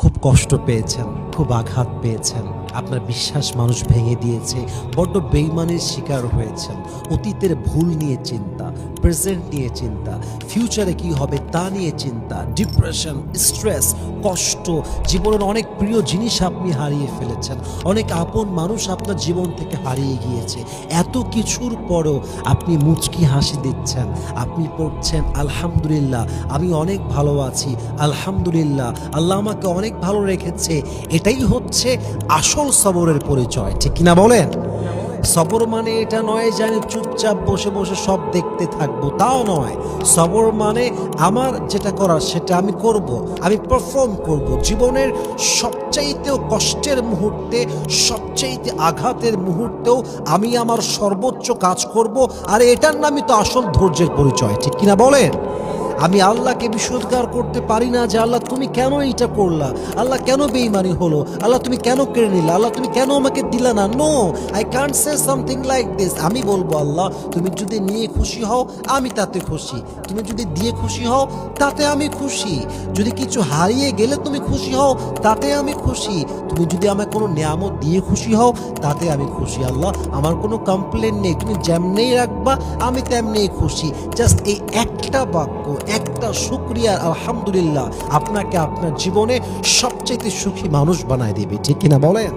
খুব কষ্ট পেয়েছেন, খুব আঘাত পেয়েছেন, আপনার বিশ্বাস মানুষ ভেঙে দিয়েছে, বড্ড বেইমানির শিকার হয়েছেন, অতীতের ভুল নিয়ে চিন্তা, প্রেজেন্ট নিয়ে চিন্তা, ফিউচারে কি হবে তা নিয়ে চিন্তা, ডিপ্রেশন, স্ট্রেস, কষ্ট, জীবনের অনেক প্রিয় জিনিস আপনি হারিয়ে ফেলেছেন, অনেক আপন মানুষ আপনার জীবন থেকে হারিয়ে গিয়েছে। এত কিছুর পরও আপনি মুচকি হাসি দিচ্ছেন, আপনি পড়ছেন আলহামদুলিল্লাহ, আমি অনেক ভালো আছি, আলহামদুলিল্লাহ, আল্লাহ আমাকে অনেক ভালো রেখেছে। এটাই হচ্ছে আসল সবরের পরিচয়, ঠিক কিনা বলেন? সবর মানে এটা নয় যে আমি চুপচাপ বসে বসে সব দেখতে থাকবো, তাও নয়। সবর মানে আমার যেটা করার সেটা আমি করব, আমি পারফর্ম করব। জীবনের সবচাইতেও কষ্টের মুহূর্তে, সবচাইতে আঘাতের মুহূর্তেও আমি আমার সর্বোচ্চ কাজ করব। আর এটার নামই তো আসল ধৈর্যের পরিচয়, ঠিক কিনা বলেন? আমি আল্লাহকে বিশুদ্ধার করতে পারি না যে আল্লাহ তুমি কেন এইটা করলা, আল্লাহ কেন বেঈমানি হলো, আল্লাহ তুমি কেন কেড়ে নিলা, আল্লাহ তুমি কেন আমাকে দিলা না। No, I can't say something like this. আমি বলবো আল্লাহ তুমি যদি নিয়ে খুশি হও আমি তাতে খুশি, তুমি যদি দিয়ে খুশি হও তাতে আমি খুশি, যদি কিছু হারিয়ে গেলে তুমি খুশি হও তাতে আমি খুশি, তুমি যদি আমায় কোনো নিয়ামত দিয়ে খুশি হও তাতে আমি খুশি। আল্লাহ আমার কোনো কমপ্লেন নেই, তুমি যেমনেই রাখবা আমি তেমনেই খুশি। জাস্ট এই একটা বাক্য, একটা শুকরিয়া আলহামদুলিল্লাহ আপনাকে আপনার জীবনে সবচেয়ে সুখী মানুষ বানায় দিবে, ঠিক কিনা বলেন?